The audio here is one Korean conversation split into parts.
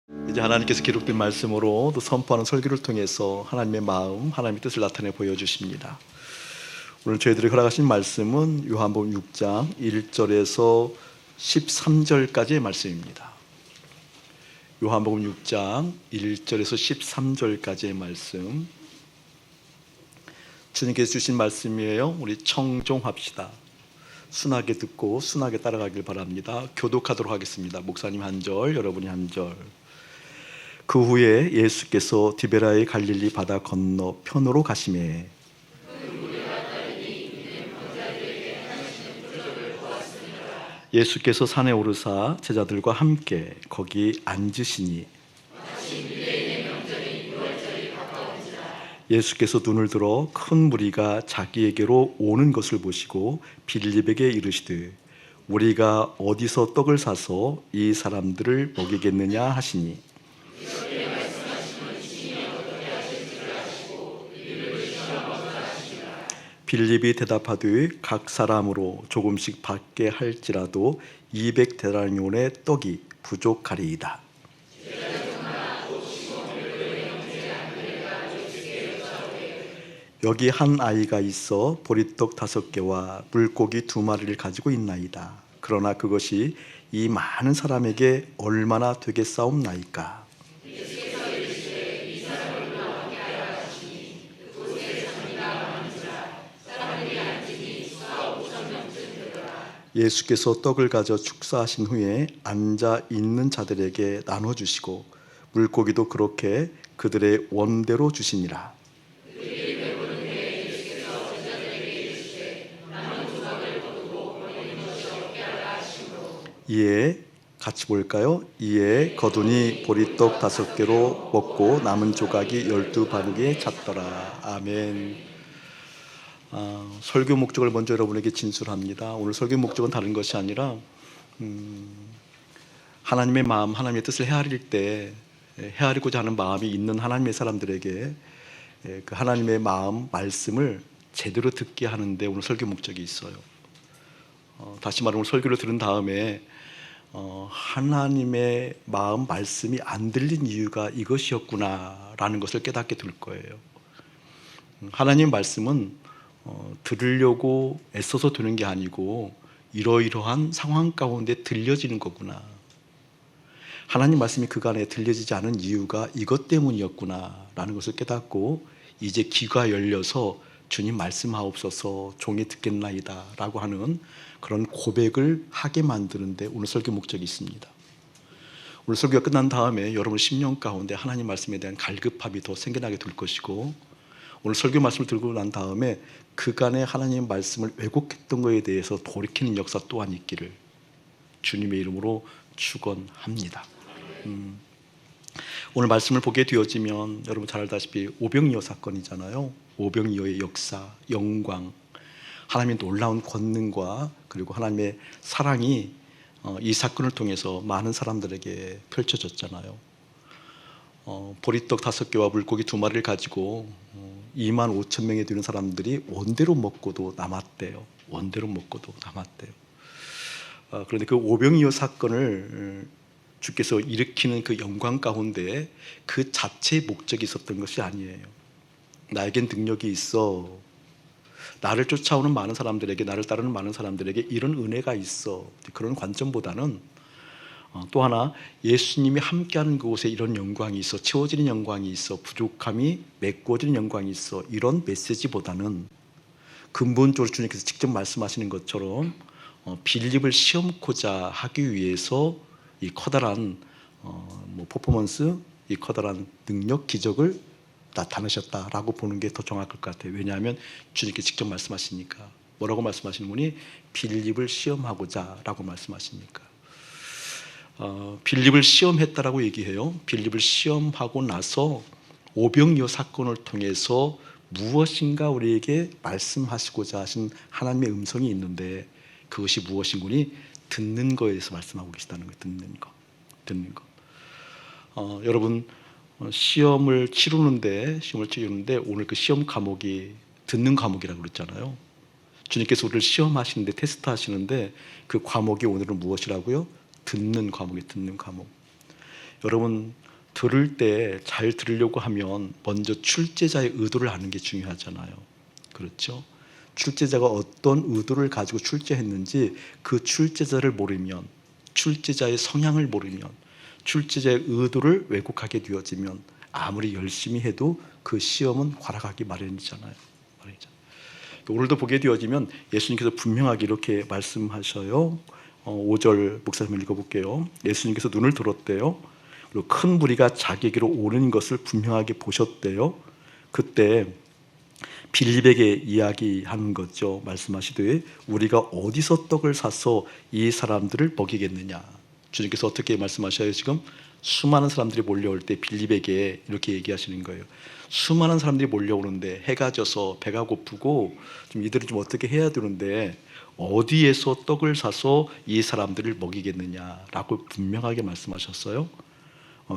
이제 하나님께서 기록된 말씀으로 또 선포하는 설교를 통해서 하나님의 마음, 하나님의 뜻을 나타내 보여주십니다. 오늘 저희들이 허락하신 말씀은 요한복음 6장 1절에서 13절까지의 말씀입니다. 요한복음 6장 1절에서 13절까지의 말씀, 주님께서 주신 말씀이에요. 우리 청종합시다. 순하게 듣고 순하게 따라가길 바랍니다. 교독하도록 하겠습니다. 목사님 한 절, 여러분이 한 절. 그 후에 예수께서 디베라의 갈릴리 바다 건너 편으로 가시매 예수께서 산에 오르사 제자들과 함께 거기 앉으시니 예수께서 눈을 들어 큰 무리가 자기에게로 오는 것을 보시고 빌립에게 이르시되 우리가 어디서 떡을 사서 이 사람들을 먹이겠느냐 하시니 빌립이 대답하되 각 사람으로 조금씩 받게 할지라도 200데나리온의 떡이 부족하리이다. 여기 한 아이가 있어 보리떡 5개와 물고기 2마리를 가지고 있나이다. 그러나 그것이 이 많은 사람에게 얼마나 되겠사옵나이까. 예수께서 떡을 가져 축사하신 후에 앉아 있는 자들에게 나눠주시고 물고기도 그렇게 그들의 원대로 주시니라. 이에 같이 볼까요? 이에 거두니 보리떡 5개로 먹고 남은 조각이 12바구니에 찼더라. 아멘. 설교 목적을 먼저 여러분에게 진술합니다. 오늘 설교 목적은 다른 것이 아니라 하나님의 마음, 하나님의 뜻을 헤아리고자 하는 마음이 있는 하나님의 사람들에게 그 하나님의 마음, 말씀을 제대로 듣게 하는데 오늘 설교 목적이 있어요. 다시 말하면 설교를 들은 다음에 하나님의 마음, 말씀이 안 들린 이유가 이것이었구나라는 것을 깨닫게 될 거예요. 하나님의 말씀은 들으려고 애써서 되는 게 아니고 이러이러한 상황 가운데 들려지는 거구나. 하나님 말씀이 그간에 들려지지 않은 이유가 이것 때문이었구나 라는 것을 깨닫고 이제 귀가 열려서 주님 말씀하옵소서 종이 듣겠나이다 라고 하는 그런 고백을 하게 만드는데 오늘 설교 목적이 있습니다. 오늘 설교가 끝난 다음에 여러분 심령 가운데 하나님 말씀에 대한 갈급함이 더 생겨나게 될 것이고 오늘 설교 말씀을 들고 난 다음에 그간의 하나님 말씀을 왜곡했던 것에 대해서 돌이키는 역사 또한 있기를 주님의 이름으로 축원합니다. 오늘 말씀을 보게 되어지면 여러분 잘 알다시피 오병이어 사건이잖아요. 오병이어의 역사, 영광, 하나님의 놀라운 권능과 그리고 하나님의 사랑이 이 사건을 통해서 많은 사람들에게 펼쳐졌잖아요. 보리떡 5개와 물고기 2마리를 가지고 2만 5천 명에 되는 사람들이 원대로 먹고도 남았대요. 원대로 먹고도 남았대요. 그런데 그 오병이어 사건을 주께서 일으키는 그 영광 가운데 그 자체의 목적이 있었던 것이 아니에요. 나에겐 능력이 있어. 나를 쫓아오는 많은 사람들에게, 나를 따르는 많은 사람들에게 이런 은혜가 있어. 그런 관점보다는 또 하나 예수님이 함께하는 그곳에 이런 영광이 있어, 채워지는 영광이 있어, 부족함이 메꿔지는 영광이 있어, 이런 메시지보다는 근본적으로 주님께서 직접 말씀하시는 것처럼 빌립을 시험코자 하기 위해서 이 커다란 퍼포먼스, 이 커다란 능력, 기적을 나타내셨다라고 보는 게 더 정확할 것 같아요. 왜냐하면 주님께서 직접 말씀하시니까. 뭐라고 말씀하시는 분이 빌립을 시험하고자 라고 말씀하시니까. 빌립을 시험했다라고 얘기해요. 빌립을 시험하고 나서 오병이어 사건을 통해서 무엇인가 우리에게 말씀하시고자 하신 하나님의 음성이 있는데 그것이 무엇인군이 듣는 거에서 말씀하고 계시다는 거예요. 듣는 거. 여러분 시험을 치르는데 오늘 그 시험 과목이 듣는 과목이라고 그랬잖아요. 주님께서 우리를 시험하시는데 테스트하시는데 그 과목이 오늘은 무엇이라고요? 듣는 과목이 듣는 과목. 여러분 들을 때 잘 들으려고 하면 먼저 출제자의 의도를 아는 게 중요하잖아요. 그렇죠? 출제자가 어떤 의도를 가지고 출제했는지 그 출제자를 모르면, 출제자의 성향을 모르면, 출제자의 의도를 왜곡하게 되어지면 아무리 열심히 해도 그 시험은 활약하기 마련이잖아요. 오늘도 보게 되어지면 예수님께서 분명하게 이렇게 말씀하셔요. 5절 목사님 읽어볼게요. 예수님께서 눈을 들었대요. 그리고 큰 무리가 자기에게로 오는 것을 분명하게 보셨대요. 그때 빌립에게 이야기하는 거죠. 말씀하시되 우리가 어디서 떡을 사서 이 사람들을 먹이겠느냐. 주님께서 어떻게 말씀하셔요? 지금 수많은 사람들이 몰려올 때 빌립에게 이렇게 얘기하시는 거예요. 수많은 사람들이 몰려오는데 해가 져서 배가 고프고 좀 이들은 좀 어떻게 해야 되는데 어디에서 떡을 사서 이 사람들을 먹이겠느냐라고 분명하게 말씀하셨어요.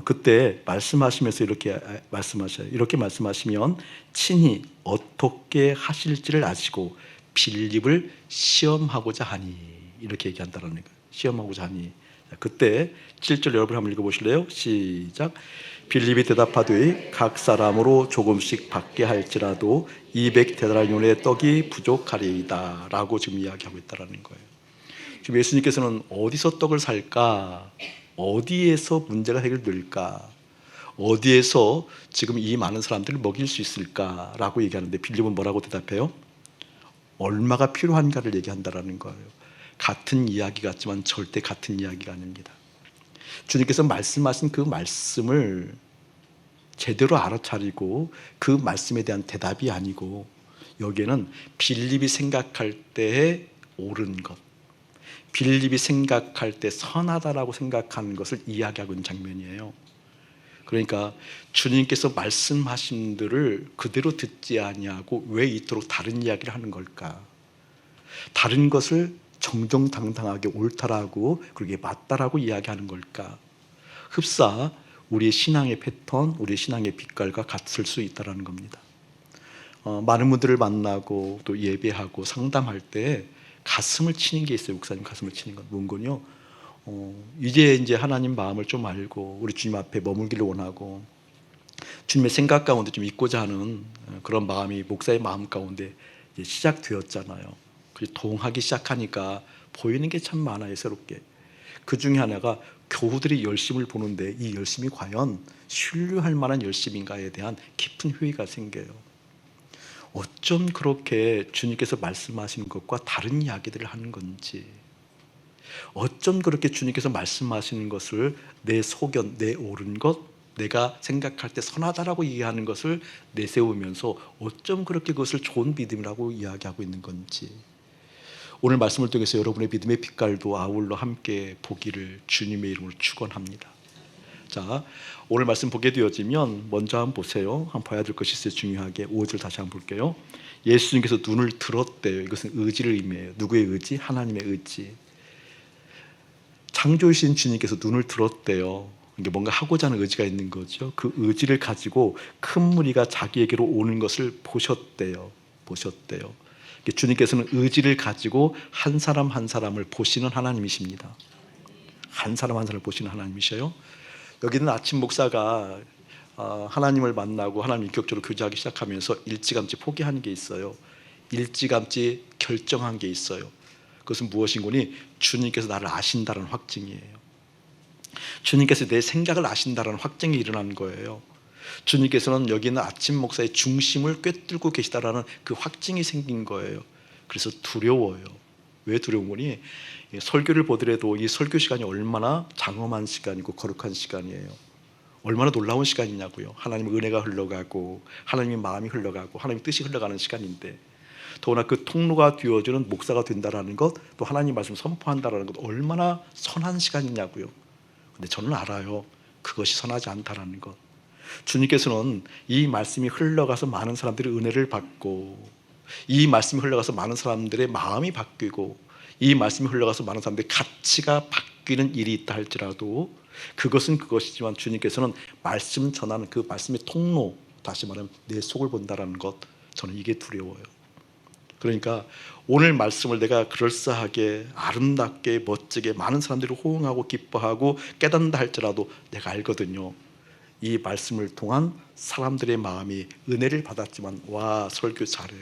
그때 말씀하시면서 이렇게 말씀하셔요. 이렇게 말씀하시면 친히 어떻게 하실지를 아시고 빌립을 시험하고자 하니, 이렇게 얘기한다는 거예요. 시험하고자 하니. 그때 7절 여러분 한번 읽어보실래요? 시작. 빌립이 대답하되 각 사람으로 조금씩 받게 할지라도 200데나리온의 떡이 부족하리이다 라고 지금 이야기하고 있다는 거예요. 지금 예수님께서는 어디서 떡을 살까? 어디에서 문제가 해결될까? 어디에서 지금 이 많은 사람들을 먹일 수 있을까라고 얘기하는데 빌립은 뭐라고 대답해요? 얼마가 필요한가를 얘기한다라는 거예요. 같은 이야기 같지만 절대 같은 이야기가 아닙니다. 주님께서 말씀하신 그 말씀을 제대로 알아차리고 그 말씀에 대한 대답이 아니고 여기에는 빌립이 생각할 때에 옳은 것, 빌립이 생각할 때 선하다라고 생각하는 것을 이야기하고 있는 장면이에요. 그러니까 주님께서 말씀하신 들을 그대로 듣지 아니하고 왜 이토록 다른 이야기를 하는 걸까? 다른 것을 정정당당하게 옳다라고 그렇게 맞다라고 이야기하는 걸까? 흡사 우리의 신앙의 패턴, 우리의 신앙의 빛깔과 같을 수 있다는 겁니다. 많은 분들을 만나고 또 예배하고 상담할 때 가슴을 치는 게 있어요. 목사님 가슴을 치는 건 뭔군요. 이제 하나님 마음을 좀 알고 우리 주님 앞에 머물기를 원하고 주님의 생각 가운데 좀 있고자 하는 그런 마음이 목사의 마음 가운데 시작되었잖아요. 그래서 동하기 시작하니까 보이는 게 참 많아요. 새롭게. 그 중에 하나가 교우들이 열심을 보는데 이 열심이 과연 신뢰할 만한 열심인가에 대한 깊은 회의가 생겨요. 어쩜 그렇게 주님께서 말씀하시는 것과 다른 이야기들을 하는 건지, 어쩜 그렇게 주님께서 말씀하시는 것을 내 소견, 내 옳은 것, 내가 생각할 때 선하다라고 이해하는 것을 내세우면서 어쩜 그렇게 그것을 좋은 믿음이라고 이야기하고 있는 건지, 오늘 말씀을 통해서 여러분의 믿음의 빛깔도 아울러 함께 보기를 주님의 이름으로 축원합니다. 자, 오늘 말씀 보게 되어지면 먼저 한번 보세요. 한번 봐야 될 것이 있어요. 중요하게 5절 다시 한번 볼게요. 예수님께서 눈을 들었대요. 이것은 의지를 의미해요. 누구의 의지? 하나님의 의지. 창조주신 주님께서 눈을 들었대요. 이게 뭔가 하고자 하는 의지가 있는 거죠. 그 의지를 가지고 큰 무리가 자기에게로 오는 것을 보셨대요. 주님께서는 의지를 가지고 한 사람 한 사람을 보시는 하나님이십니다. 한 사람 한 사람을 보시는 하나님이셔요. 여기는 아침 목사가 하나님을 만나고 하나님 인격적으로 교제하기 시작하면서 일찌감치 포기하는 게 있어요. 일찌감치 결정한 게 있어요. 그것은 무엇인 거니? 주님께서 나를 아신다는 확증이에요. 주님께서 내 생각을 아신다는 확증이 일어난 거예요. 주님께서는 여기 있는 아침 목사의 중심을 꿰뚫고 계시다라는 그 확증이 생긴 거예요. 그래서 두려워요. 왜 두려운 거니? 설교를 보더라도 이 설교 시간이 얼마나 장엄한 시간이고 거룩한 시간이에요. 얼마나 놀라운 시간이냐고요. 하나님의 은혜가 흘러가고 하나님의 마음이 흘러가고 하나님의 뜻이 흘러가는 시간인데, 더구나 그 통로가 되어주는 목사가 된다라는 것, 또 하나님 말씀을 선포한다라는 것, 얼마나 선한 시간이냐고요. 근데 저는 알아요. 그것이 선하지 않다라는 것. 주님께서는 이 말씀이 흘러가서 많은 사람들이 은혜를 받고, 이 말씀이 흘러가서 많은 사람들의 마음이 바뀌고, 이 말씀이 흘러가서 많은 사람들의 가치가 바뀌는 일이 있다 할지라도 그것은 그것이지만 주님께서는 말씀 전하는 그 말씀의 통로, 다시 말하면 내 속을 본다라는 것, 저는 이게 두려워요. 그러니까 오늘 말씀을 내가 그럴싸하게 아름답게 멋지게 많은 사람들이 호응하고 기뻐하고 깨닫는다 할지라도 내가 알거든요. 이 말씀을 통한 사람들의 마음이 은혜를 받았지만, 와, 설교 잘해,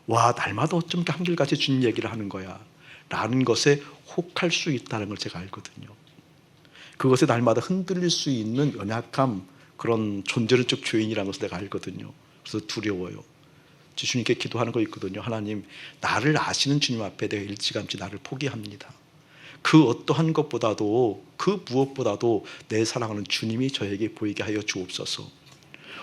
와, 날마다 어쩜 이렇게 한결같이 주님 얘기를 하는 거야 라는 것에 혹할 수 있다는 걸 제가 알거든요. 그것에 날마다 흔들릴 수 있는 연약함, 그런 존재론적 죄인이라는 것을 내가 알거든요. 그래서 두려워요. 주님께 기도하는 거 있거든요. 하나님, 나를 아시는 주님 앞에 내가 일찌감치 나를 포기합니다. 그 어떠한 것보다도, 그 무엇보다도 내 사랑하는 주님이 저에게 보이게 하여 주옵소서.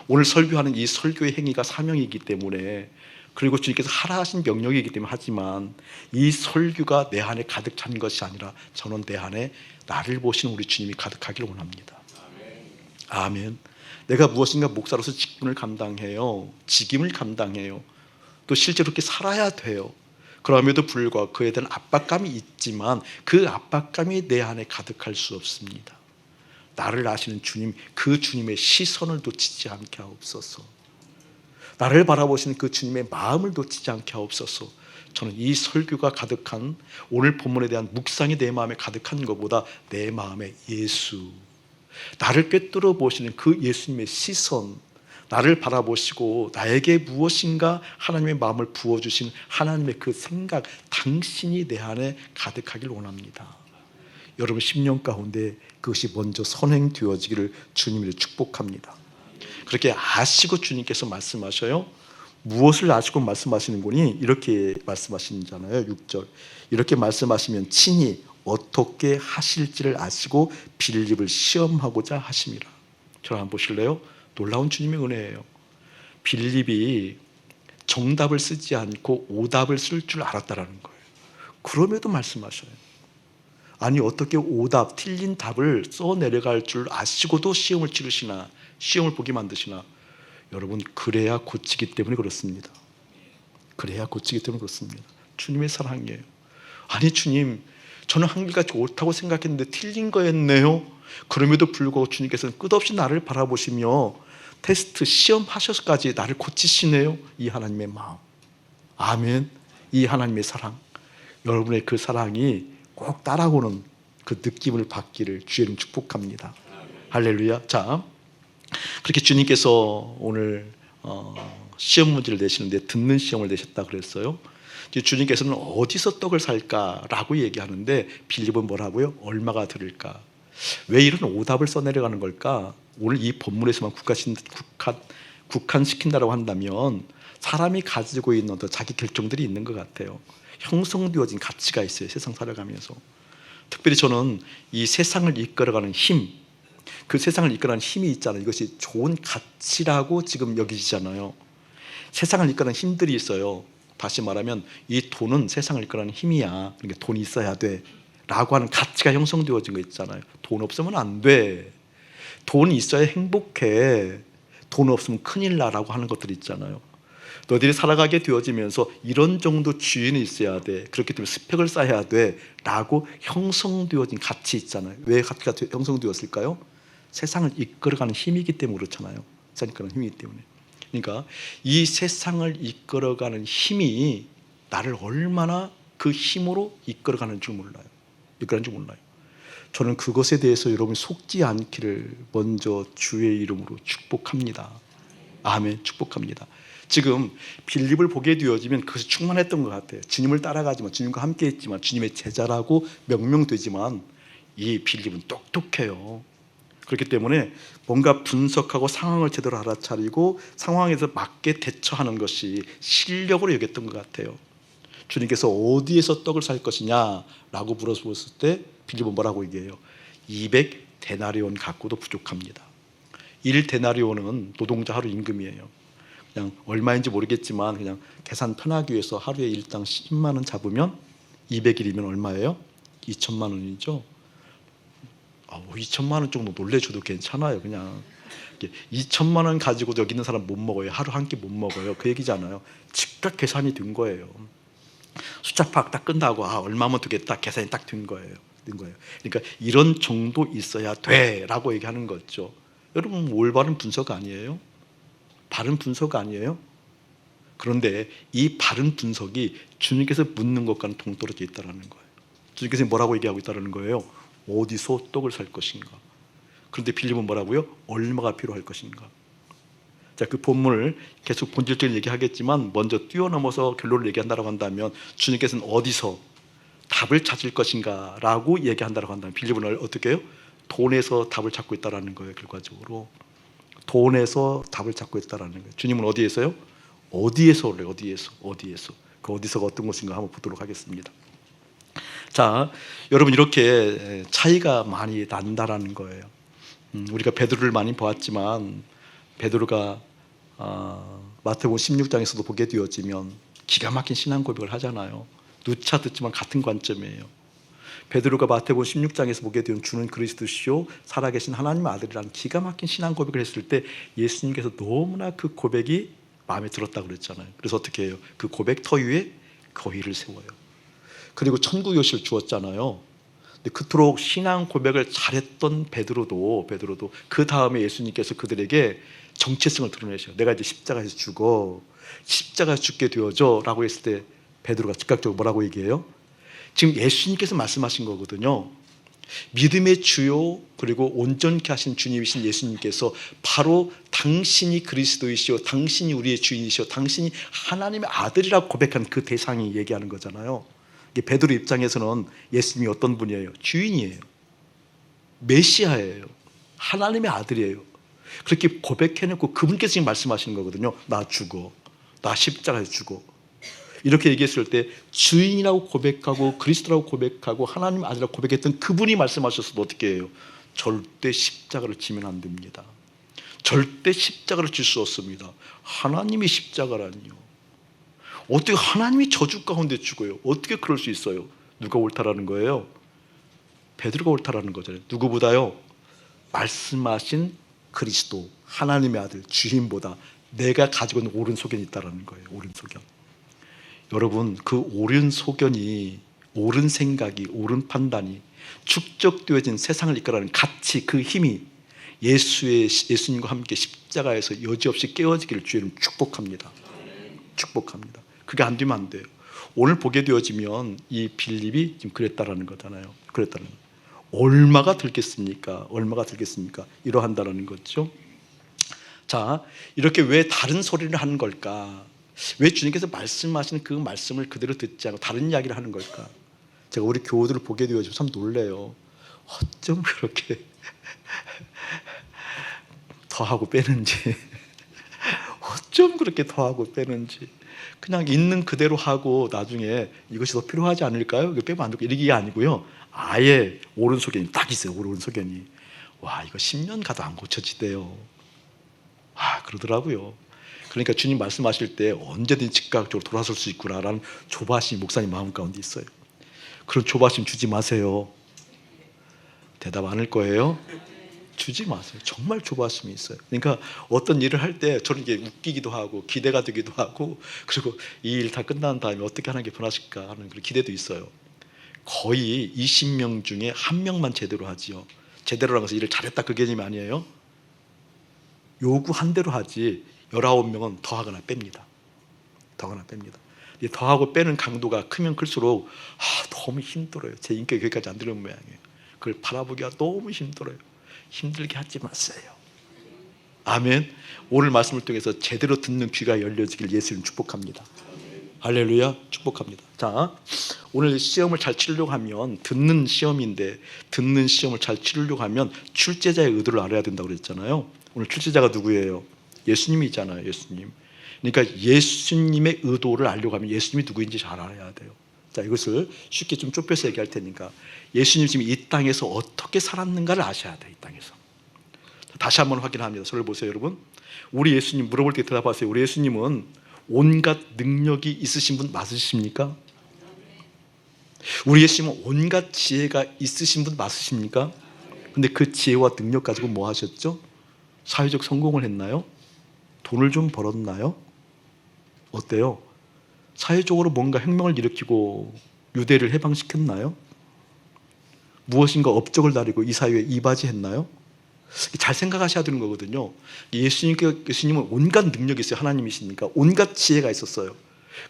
오늘 설교하는 이 설교의 행위가 사명이기 때문에, 그리고 주님께서 하라 하신 명령이기 때문에 하지만, 이 설교가 내 안에 가득 찬 것이 아니라 저는 내 안에 나를 보시는 우리 주님이 가득하기를 원합니다. 아멘. 내가 무엇인가 목사로서 직분을 감당해요. 직임을 감당해요. 또 실제로 그렇게 살아야 돼요. 그럼에도 불구하고 그에 대한 압박감이 있지만 그 압박감이 내 안에 가득할 수 없습니다. 나를 아시는 주님, 그 주님의 시선을 놓치지 않게 하옵소서. 나를 바라보시는 그 주님의 마음을 놓치지 않게 하옵소서. 저는 이 설교가 가득한, 오늘 본문에 대한 묵상이 내 마음에 가득한 것보다 내 마음에 예수, 나를 꿰뚫어 보시는 그 예수님의 시선, 나를 바라보시고 나에게 무엇인가 하나님의 마음을 부어주신 하나님의 그 생각, 당신이 내 안에 가득하길 원합니다. 여러분 10년 가운데 그것이 먼저 선행되어지기를 주님으로 축복합니다. 그렇게 아시고 주님께서 말씀하셔요. 무엇을 아시고 말씀하시는 거니? 이렇게 말씀하시잖아요. 6절, 이렇게 말씀하시면 친히 어떻게 하실지를 아시고 빌립을 시험하고자 하심이라. 저를 한번 보실래요? 놀라운 주님의 은혜예요. 빌립이 정답을 쓰지 않고 오답을 쓸 줄 알았다라는 거예요. 그럼에도 말씀하셔요. 아니, 어떻게 오답, 틀린 답을 써내려갈 줄 아시고도 시험을 치르시나, 시험을 보게 만드시나. 여러분, 그래야 고치기 때문에 그렇습니다. 그래야 고치기 때문에 그렇습니다. 주님의 사랑이에요. 아니 주님, 저는 한결같이 옳다고 생각했는데 틀린 거였네요. 그럼에도 불구하고 주님께서는 끝없이 나를 바라보시며 테스트, 시험하셔서까지 나를 고치시네요. 이 하나님의 마음, 아멘. 이 하나님의 사랑, 여러분의 그 사랑이 꼭 따라오는 그 느낌을 받기를 주의 이름 축복합니다. 할렐루야. 자, 그렇게 주님께서 오늘 시험 문제를 내시는데 듣는 시험을 내셨다 그랬어요. 주님께서는 어디서 떡을 살까라고 얘기하는데 빌립은 뭐라고요? 얼마가 들을까? 왜 이런 오답을 써내려가는 걸까? 오늘 이 본문에서만 국한시킨다고 한다면 사람이 가지고 있는 어떤 자기 결정들이 있는 것 같아요. 형성되어진 가치가 있어요. 세상 살아가면서. 특별히 저는 이 세상을 이끌어가는 힘, 그 세상을 이끌어가는 힘이 있잖아요. 이것이 좋은 가치라고 지금 여기시잖아요. 세상을 이끌어가는 힘들이 있어요. 다시 말하면 이 돈은 세상을 이끌어가는 힘이야. 그러니까 돈이 있어야 돼 라고 하는 가치가 형성되어진 거 있잖아요. 돈 없으면 안 돼, 돈이 있어야 행복해, 돈 없으면 큰일 나라고 하는 것들이 있잖아요. 너희들이 살아가게 되어지면서 이런 정도 주인이 있어야 돼, 그렇기 때문에 스펙을 쌓아야 돼 라고 형성되어진 가치 있잖아요. 왜 가치가 형성되었을까요? 세상을 이끌어가는 힘이기 때문에 그렇잖아요. 세상을 이끌어가는 힘이기 때문에. 그러니까 이 세상을 이끌어가는 힘이 나를 얼마나 그 힘으로 이끌어가는 줄 몰라요. 저는 그것에 대해서 여러분이 속지 않기를 먼저 주의 이름으로 축복합니다. 아멘. 축복합니다. 지금 빌립을 보게 되어지면 그것이 충만했던 것 같아요. 주님을 따라가지만, 주님과 함께 했지만, 주님의 제자라고 명명되지만 이 빌립은 똑똑해요. 그렇기 때문에 뭔가 분석하고 상황을 제대로 알아차리고 상황에서 맞게 대처하는 것이 실력으로 여겼던 것 같아요. 주님께서 어디에서 떡을 살 것이냐라고 물어보았을 때 빌립은 뭐라고 얘기해요? 200데나리온 갖고도 부족합니다. 1데나리온은 노동자 하루 임금이에요. 그냥 얼마인지 모르겠지만 그냥 계산 편하기 위해서 하루에 일당 10만 원 잡으면 200일이면 얼마예요? 2천만 원이죠. 2천만 원 정도 놀래줘도 괜찮아요. 그냥 2천만 원 가지고 여기 있는 사람 못 먹어요. 하루 한 끼 못 먹어요. 그 얘기잖아요. 즉각 계산이 된 거예요. 숫자 파악 딱 끝나고 얼마면 되겠다 계산이 딱 된 거예요. 그러니까 이런 정도 있어야 돼라고 얘기하는 거죠. 여러분, 올바른 분석 아니에요? 바른 분석 아니에요? 그런데 이 바른 분석이 주님께서 묻는 것과는 동떨어져 있다는 거예요. 주님께서 뭐라고 얘기하고 있다는 거예요? 어디서 떡을 살 것인가? 그런데 빌립은 뭐라고요? 얼마가 필요할 것인가. 자, 그 본문을 계속 본질적인 얘기하겠지만 먼저 뛰어넘어서 결론을 얘기한다고 한다면 주님께서는 어디서 답을 찾을 것인가 라고 얘기한다고 한다면 빌립은 어떻게 해요? 돈에서 답을 찾고 있다는 거예요. 결과적으로 돈에서 답을 찾고 있다는 거예요. 주님은 어디에서요? 어디에서 그래요? 어디에서 그 어디서가 어떤 것인가 한번 보도록 하겠습니다. 자, 여러분 이렇게 차이가 많이 난다라는 거예요. 우리가 베드로를 많이 보았지만 베드로가 마태복음 16장에서도 보게 되어지면 기가 막힌 신앙 고백을 하잖아요. 누차 듣지만 같은 관점이에요. 베드로가 마태복음 16장에서 보게 되면 주는 그리스도시요 살아계신 하나님의 아들이라는 기가 막힌 신앙 고백을 했을 때 예수님께서 너무나 그 고백이 마음에 들었다고 그랬잖아요. 그래서 어떻게 해요? 그 고백 터 위에 거위를 세워요. 그리고 천국 요시를 주었잖아요. 근데 그토록 신앙 고백을 잘했던 베드로도 그 다음에 예수님께서 그들에게 정체성을 드러내셔요. 내가 이제 십자가에서 죽어, 십자가에서 죽게 되어져 라고 했을 때 베드로가 즉각적으로 뭐라고 얘기해요? 지금 예수님께서 말씀하신 거거든요. 믿음의 주요 그리고 온전케 하신 주님이신 예수님께서 바로 당신이 그리스도이시오, 당신이 우리의 주인이시오, 당신이 하나님의 아들이라고 고백한 그 대상이 얘기하는 거잖아요. 베드로 입장에서는 예수님이 어떤 분이에요? 주인이에요. 메시아예요. 하나님의 아들이에요. 그렇게 고백해놓고 그분께서 지금 말씀하시는 거거든요. 나 죽어, 나 십자가에 죽어. 이렇게 얘기했을 때 주인이라고 고백하고 그리스도라고 고백하고 하나님 아들이라고 고백했던 그분이 말씀하셨어도 어떻게 해요? 절대 십자가를 지면 안 됩니다. 절대 십자가를 질 수 없습니다. 하나님이 십자가라니요. 어떻게 하나님이 저주 가운데 죽어요? 어떻게 그럴 수 있어요? 누가 옳다라는 거예요? 베드로가 옳다라는 거잖아요. 누구보다요? 말씀하신 그리스도 하나님의 아들 주인보다 내가 가지고 있는 옳은 소견이 있다라는 거예요. 옳은 소견. 여러분 그 옳은 소견이, 옳은 생각이, 옳은 판단이 축적되어진 세상을 이끌어가는 가치, 그 힘이 예수님과 함께 십자가에서 여지없이 깨어지기를 주님 축복합니다. 축복합니다. 그게 안 되면 안 돼요. 오늘 보게 되어지면 이 빌립이 지금 그랬다라는 거잖아요. 그랬다는 거예요. 얼마가 들겠습니까? 얼마가 들겠습니까? 이러한다라는 거죠. 자, 이렇게 왜 다른 소리를 하는 걸까? 왜 주님께서 말씀하시는 그 말씀을 그대로 듣지 않고 다른 이야기를 하는 걸까? 제가 우리 교우들을 보게 되어지면 참 놀래요. 어쩜 그렇게 더하고 빼는지, 어쩜 그렇게 더하고 빼는지. 그냥 있는 그대로 하고 나중에 이것이 더 필요하지 않을까요? 이거 빼면 안 될까? 이게 아니고요. 아예 옳은 소견이 딱 있어요. 옳은 소견이. 와, 이거 10년 가도 안 고쳐지대요. 그러더라고요. 그러니까 주님 말씀하실 때 언제든지 즉각적으로 돌아설 수 있구나라는 조바심이 목사님 마음 가운데 있어요. 그런 조바심 주지 마세요. 대답 안 할 거예요? 주지 마세요. 정말 조바심이 있어요. 그러니까 어떤 일을 할 때 저는 이게 웃기기도 하고 기대가 되기도 하고, 그리고 이 일 다 끝난 다음에 어떻게 하는 게 편하실까 하는 그런 기대도 있어요. 거의 20명 중에 1명만 제대로 하지요. 제대로라는 것은 일을 잘했다 그 개념이 아니에요. 요구한 대로 하지 19명은 더하거나 뺍니다. 더하거나 뺍니다. 더하고 빼는 강도가 크면 클수록 너무 힘들어요. 제 인격이 거기까지 안 되는 모양이에요. 그걸 바라보기가 너무 힘들어요. 힘들게 하지 마세요. 아멘. 오늘 말씀을 통해서 제대로 듣는 귀가 열려지길 예수님 축복합니다. 할렐루야. 축복합니다. 자, 오늘 시험을 잘 치르려고 하면, 듣는 시험인데 듣는 시험을 잘 치르려고 하면 출제자의 의도를 알아야 된다고 그랬잖아요. 오늘 출제자가 누구예요? 예수님이잖아요. 예수님. 그러니까 예수님의 의도를 알려고 하면 예수님이 누구인지 잘 알아야 돼요. 자, 이것을 쉽게 좀 좁혀서 얘기할 테니까 예수님 지금 이 땅에서 어떻게 살았는가를 아셔야 돼요. 이 땅에서. 다시 한번 확인합니다. 저를 보세요, 여러분. 우리 예수님 물어볼 때 대답하세요. 우리 예수님은 온갖 능력이 있으신 분 맞으십니까? 우리 예수님은 온갖 지혜가 있으신 분 맞으십니까? 근데 그 지혜와 능력 가지고 뭐 하셨죠? 사회적 성공을 했나요? 돈을 좀 벌었나요? 어때요? 사회적으로 뭔가 혁명을 일으키고 유대를 해방시켰나요? 무엇인가 업적을 다리고 이 사회에 이바지했나요? 잘 생각하셔야 되는 거거든요. 예수님은 온갖 능력이 있어요. 하나님이시니까 온갖 지혜가 있었어요.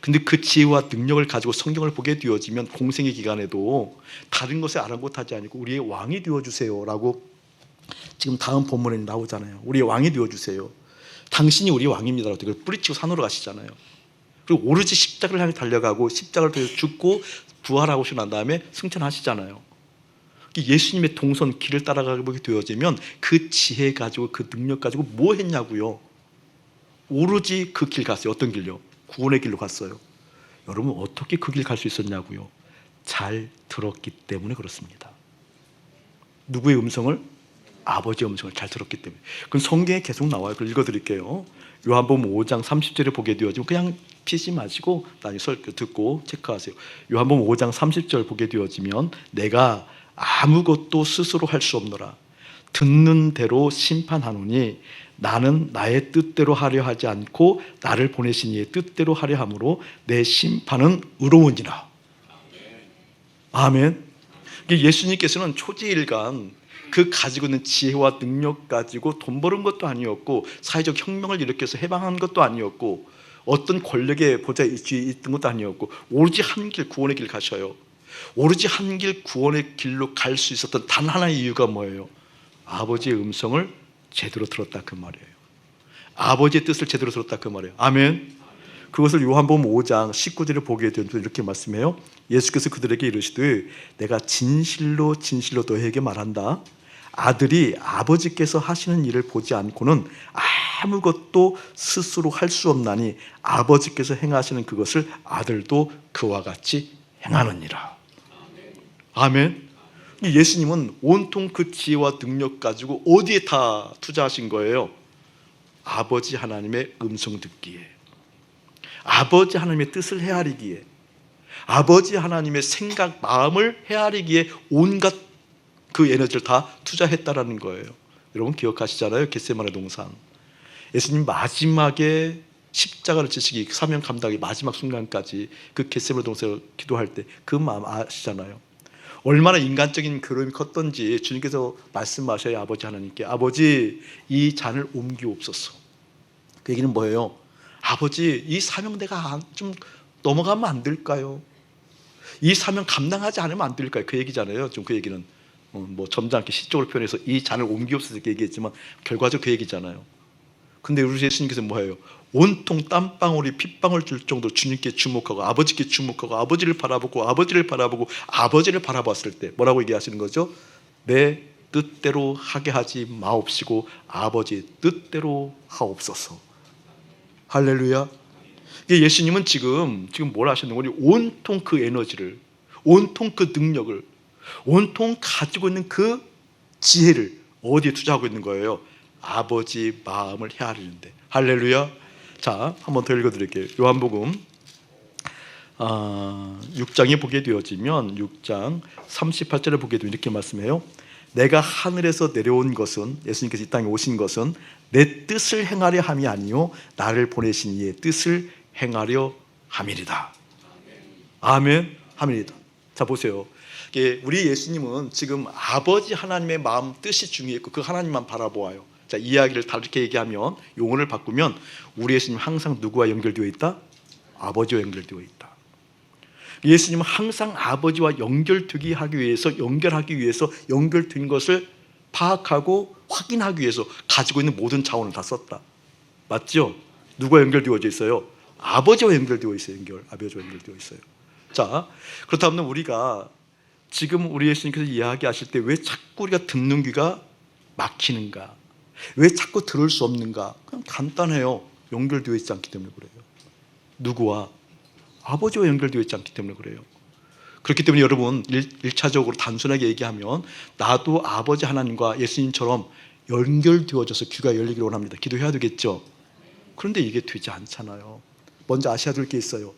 근데 그 지혜와 능력을 가지고 성경을 보게 되어지면 공생의 기간에도 다른 것에 아랑곳하지 아니고 우리의 왕이 되어주세요 라고 지금 다음 본문에 나오잖아요. 우리의 왕이 되어주세요. 당신이 우리 왕입니다. 그걸 뿌리치고 산으로 가시잖아요. 그리고 오로지 십자가를 향해 달려가고 십자가를 통해서 죽고 부활하고 난 다음에 승천하시잖아요. 예수님의 동선 길을 따라가게 되어지면 그 지혜 가지고 그 능력 가지고 뭐 했냐고요. 오로지 그 길 갔어요. 어떤 길요? 구원의 길로 갔어요. 여러분 어떻게 그 길 갈 수 있었냐고요. 잘 들었기 때문에 그렇습니다. 누구의 음성을? 아버지의 음성을 잘 들었기 때문에. 그건 성경에 계속 나와요. 그걸 읽어드릴게요. 요한복음 5장 30절에 보게 되어지면 그냥 피지 마시고 나중에 듣고 체크하세요. 요한복음 5장 30절 보게 되어지면 내가 아무것도 스스로 할 수 없노라. 듣는 대로 심판하노니 나는 나의 뜻대로 하려 하지 않고 나를 보내신 이의 뜻대로 하려 함으로 내 심판은 의로우니라. 아멘. 예수님께서는 초지일간 그 가지고 있는 지혜와 능력 가지고 돈 버는 것도 아니었고 사회적 혁명을 일으켜서 해방한 것도 아니었고 어떤 권력의 보좌에 있던 것도 아니었고 오로지 한 길 구원의 길 가셔요. 오로지 한 길 구원의 길로 갈 수 있었던 단 하나의 이유가 뭐예요? 아버지의 음성을 제대로 들었다 그 말이에요. 아버지의 뜻을 제대로 들었다 그 말이에요. 아멘. 그것을 요한복음 5장 19절에 보게 되면 이렇게 말씀해요. 예수께서 그들에게 이르시되 내가 진실로 진실로 너희에게 말한다. 아들이 아버지께서 하시는 일을 보지 않고는 아무것도 스스로 할 수 없나니 아버지께서 행하시는 그것을 아들도 그와 같이 행하느니라. 아멘. 예수님은 온통 그 지혜와 능력 가지고 어디에 다 투자하신 거예요? 아버지 하나님의 음성 듣기에, 아버지 하나님의 뜻을 헤아리기에, 아버지 하나님의 생각, 마음을 헤아리기에 온갖 그 에너지를 다 투자했다라는 거예요. 여러분 기억하시잖아요. 겟세마네 동산. 예수님 마지막에 십자가를 지시기 사명 감당의 마지막 순간까지 그 겟세마네 동산에서 기도할 때 그 마음 아시잖아요. 얼마나 인간적인 괴로움이 컸던지 주님께서 말씀하셔요. 아버지 하나님께 아버지 이 잔을 옮기옵소서. 그 얘기는 뭐예요? 아버지 이 사명 내가 좀 넘어가면 안 될까요? 이 사명 감당하지 않으면 안 될까요? 그 얘기잖아요. 좀 그 얘기는 뭐 점잖게 시적으로 표현해서 이 잔을 옮기옵소서 이렇게 얘기했지만 결과적으로 그 얘기잖아요. 근데 우리 예수님께서 뭐예요? 온통 땀방울이 핏방울 줄 정도로 주님께 주목하고 아버지께 주목하고 아버지를 바라보고 아버지를 바라봤을 때 뭐라고 얘기하시는 거죠? 내 뜻대로 하게 하지 마옵시고 아버지 뜻대로 하옵소서. 할렐루야. 예수님은 지금 뭘 하시는 거니? 온통 그 에너지를, 온통 그 능력을, 온통 가지고 있는 그 지혜를 어디에 투자하고 있는 거예요? 아버지 마음을 헤아리는데. 할렐루야. 자, 한번 더 읽어드릴게요. 요한복음 6장에 보게 되어지면 6장 38절에 보게 되면 이렇게 말씀해요. 내가 하늘에서 내려온 것은, 예수님께서 이 땅에 오신 것은 내 뜻을 행하려 함이 아니요 나를 보내신 이의 뜻을 행하려 함이리다. 아멘. 함이리다. 자 보세요. 우리 예수님은 지금 아버지 하나님의 마음 뜻이 중요했고 그 하나님만 바라보아요. 자, 이야기를 다르게 얘기하면 용어를 바꾸면 우리 예수님 항상 누구와 연결되어 있다? 아버지와 연결되어 있다. 예수님은 항상 아버지와 연결되기 하기 위해서 연결된 것을 파악하고 확인하기 위해서 가지고 있는 모든 자원을 다 썼다. 맞죠? 누가 연결되어져 있어요? 아버지와 연결되어 있어요. 아버지와 연결되어 있어요. 자, 그렇다면 우리가 지금 우리 예수님께서 이야기하실 때 왜 자꾸 우리가 듣는 귀가 막히는가? 왜 자꾸 들을 수 없는가? 그냥 간단해요. 연결되어 있지 않기 때문에 그래요. 누구와? 아버지와 연결되어 있지 않기 때문에 그래요. 그렇기 때문에 여러분 1차적으로 단순하게 얘기하면 나도 아버지 하나님과 예수님처럼 연결되어져서 귀가 열리기를 원합니다. 기도해야 되겠죠. 그런데 이게 되지 않잖아요. 먼저 아셔야 될 게 있어요.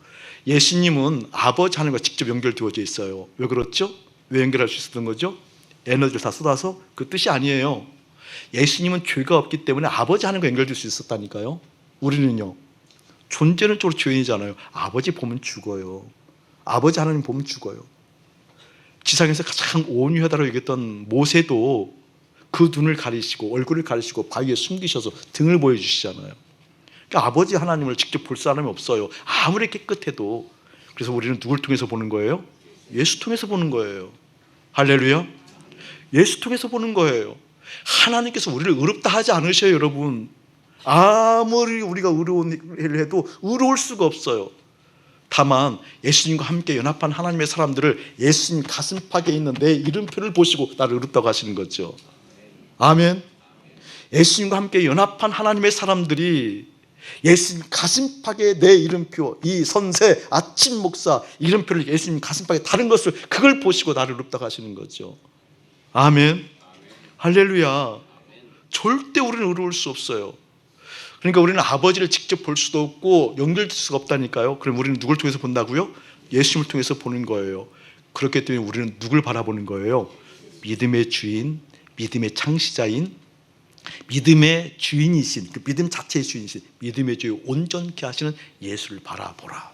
예수님은 아버지 하나님과 직접 연결되어져 있어요. 왜 그렇죠? 왜 연결할 수 있었던 거죠? 에너지를 다 쏟아서? 그 뜻이 아니에요. 예수님은 죄가 없기 때문에 아버지 하나님과 연결될 수 있었다니까요. 우리는요, 존재는 쪽으로 죄인이잖아요. 아버지 보면 죽어요. 아버지 하나님 보면 죽어요. 지상에서 가장 온유하다고 얘기했던 모세도 그 눈을 가리시고 얼굴을 가리시고 바위에 숨기셔서 등을 보여주시잖아요. 그러니까 아버지 하나님을 직접 볼 사람이 없어요. 아무리 깨끗해도. 그래서 우리는 누굴 통해서 보는 거예요? 예수 통해서 보는 거예요. 할렐루야. 예수 통해서 보는 거예요. 하나님께서 우리를 의롭다 하지 않으셔요, 여러분. 아무리 우리가 의로운 일을 해도 의로울 수가 없어요. 다만 예수님과 함께 연합한 하나님의 사람들을 예수님 가슴팍에 있는 내 이름표를 보시고 나를 의롭다고 하시는 거죠. 아멘. 예수님과 함께 연합한 하나님의 사람들이 예수님 가슴팍에 내 이름표, 이 선생 아침 목사 이름표를 예수님 가슴팍에 다른 것을 그걸 보시고 나를 의롭다고 하시는 거죠. 아멘. 할렐루야. 절대 우리는 의로울 수 없어요. 그러니까 우리는 아버지를 직접 볼 수도 없고 연결될 수가 없다니까요. 그럼 우리는 누굴 통해서 본다고요? 예수님을 통해서 보는 거예요. 그렇기 때문에 우리는 누굴 바라보는 거예요? 믿음의 주인, 믿음의 창시자인, 믿음의 주인이신, 그 믿음 자체의 주인이신, 믿음의 주인 온전케 하시는 예수를 바라보라.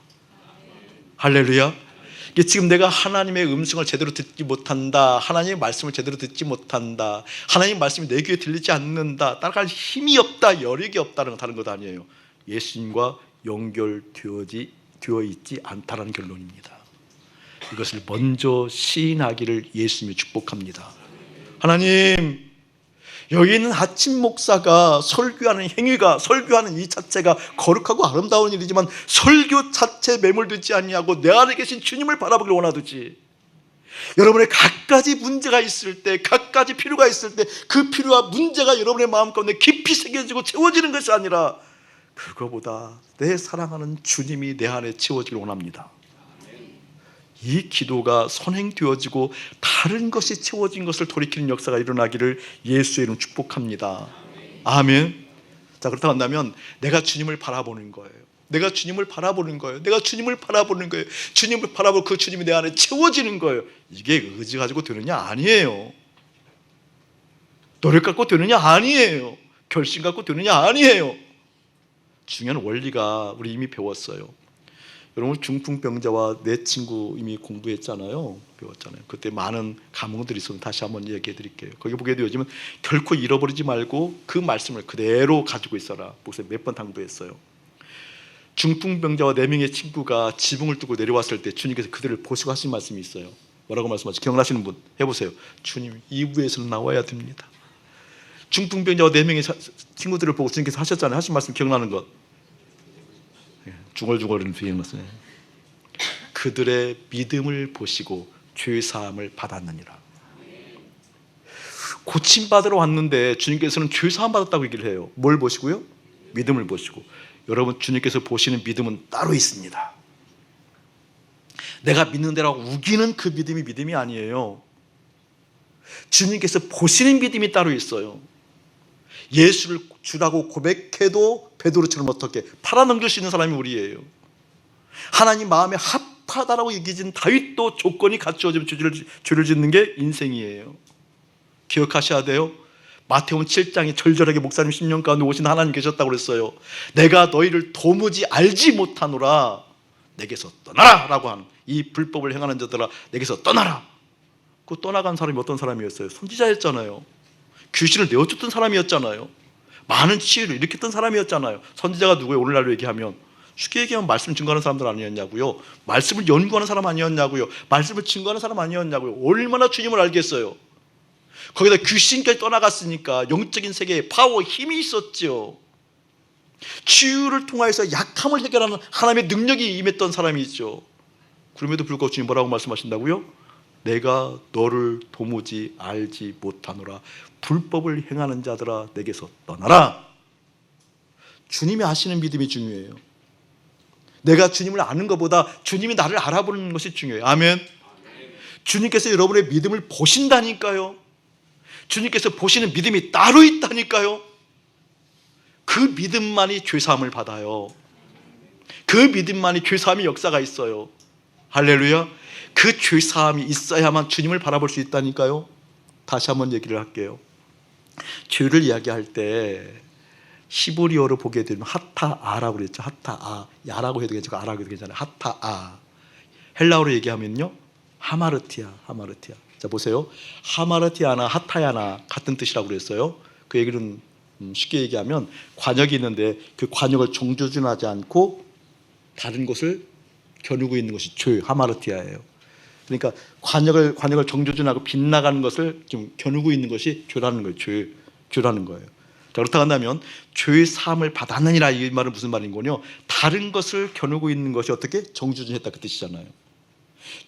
할렐루야. 지금 내가 하나님의 음성을 제대로 듣지 못한다, 하나님의 말씀을 제대로 듣지 못한다, 하나님의 말씀이 내 귀에 들리지 않는다, 따라갈 힘이 없다, 여력이 없다는 건 다른 것 아니에요. 예수님과 연결되어 있지 않다라는 결론입니다. 이것을 먼저 시인하기를 예수님이 축복합니다. 하나님, 여기 있는 아침 목사가 설교하는 행위가, 설교하는 이 자체가 거룩하고 아름다운 일이지만 설교 자체에 매몰되지 아니하고 내 안에 계신 주님을 바라보길 원하듯이 여러분의 갖가지 문제가 있을 때, 갖가지 필요가 있을 때 그 필요와 문제가 여러분의 마음 가운데 깊이 새겨지고 채워지는 것이 아니라 그거보다 내 사랑하는 주님이 내 안에 채워지길 원합니다. 이 기도가 선행되어지고 다른 것이 채워진 것을 돌이키는 역사가 일어나기를 예수의 이름 축복합니다. 아멘. 자, 그렇다고 한다면 내가 주님을 바라보는 거예요. 내가 주님을 바라보는 거예요. 내가 주님을 바라보는 거예요. 주님을 바라보고 그 주님이 내 안에 채워지는 거예요. 이게 의지 가지고 되느냐? 아니에요. 노력 갖고 되느냐? 아니에요. 결심 갖고 되느냐? 아니에요. 중요한 원리가 우리 이미 배웠어요. 여러분, 중풍병자와 내 친구 이미 공부했잖아요. 배웠잖아요. 그때 많은 감흥들이 있었는데 다시 한번 얘기해 드릴게요. 거기 보게 되어지면 결코 잃어버리지 말고 그 말씀을 그대로 가지고 있어라. 목사님 몇 번 당부했어요. 중풍병자와 4명의 친구가 지붕을 뚫고 내려왔을 때 주님께서 그들을 보시고 하신 말씀이 있어요. 뭐라고 말씀하시죠? 기억나시는 분 해보세요. 주님, 이 부에서는 나와야 됩니다. 중풍병자와 4명의 친구들을 보고 주님께서 하셨잖아요. 하신 말씀 기억나는 것. 중얼중얼은 비행했어요. 그들의 믿음을 보시고 죄 사함을 받았느니라. 고침 받으러 왔는데 주님께서는 죄 사함 받았다고 얘기를 해요. 뭘 보시고요? 믿음을 보시고. 여러분, 주님께서 보시는 믿음은 따로 있습니다. 내가 믿는 대로 우기는 그 믿음이 믿음이 아니에요. 주님께서 보시는 믿음이 따로 있어요. 예수를 주라고 고백해도 베드로처럼 어떻게 팔아넘길 수 있는 사람이 우리예요. 하나님 마음에 합하다라고 얘기진 다윗도 조건이 갖추어지면 죄를 짓는 게 인생이에요. 기억하셔야 돼요. 마태복음 7장에 절절하게 목사님 10년 가운데 오신 하나님 계셨다고 그랬어요. 내가 너희를 도무지 알지 못하노라, 내게서 떠나라 라고 하는, 이 불법을 행하는 자들아 내게서 떠나라. 그 떠나간 사람이 어떤 사람이었어요? 선지자였잖아요. 귀신을 내어쫓던 사람이었잖아요. 많은 치유를 일으켰던 사람이었잖아요. 선지자가 누구예요? 오늘날로 얘기하면 쉽게 얘기하면 말씀 증거하는 사람들 아니었냐고요? 말씀을 연구하는 사람 아니었냐고요? 말씀을 증거하는 사람 아니었냐고요? 얼마나 주님을 알겠어요? 거기다 귀신까지 떠나갔으니까 영적인 세계에 파워, 힘이 있었죠. 치유를 통해서 약함을 해결하는 하나님의 능력이 임했던 사람이 있죠. 그럼에도 불구하고 주님 뭐라고 말씀하신다고요? 내가 너를 도무지 알지 못하노라. 불법을 행하는 자들아 내게서 떠나라. 주님이 아시는 믿음이 중요해요. 내가 주님을 아는 것보다 주님이 나를 알아보는 것이 중요해요. 아멘. 주님께서 여러분의 믿음을 보신다니까요. 주님께서 보시는 믿음이 따로 있다니까요. 그 믿음만이 죄사함을 받아요. 그 믿음만이 죄사함의 역사가 있어요. 할렐루야. 그 죄사함이 있어야만 주님을 바라볼 수 있다니까요. 다시 한번 얘기를 할게요. 죄를 이야기할 때 히브리어로 보게 되면 하타아라고 그랬죠. 하타아. 야라고 해도 괜찮고 아라고 해도 괜찮아요. 하타아. 헬라어로 얘기하면요, 하마르티아. 하마르티아. 자, 보세요. 하마르티아나 하타야나 같은 뜻이라고 그랬어요. 그 얘기는 쉽게 얘기하면 관역이 있는데 그 관역을 정조준하지 않고 다른 것을 겨누고 있는 것이 죄, 하마르티아예요. 그러니까 관역을 정조준하고 빗나가는 것을 좀 겨누고 있는 것이 죄라는 거예요. 죄라는 거예요. 자, 그렇다고 한다면 죄의 사함을 받았느니라, 이 말은 무슨 말인 거냐? 다른 것을 겨누고 있는 것이 어떻게 정조준했다, 그 뜻이잖아요.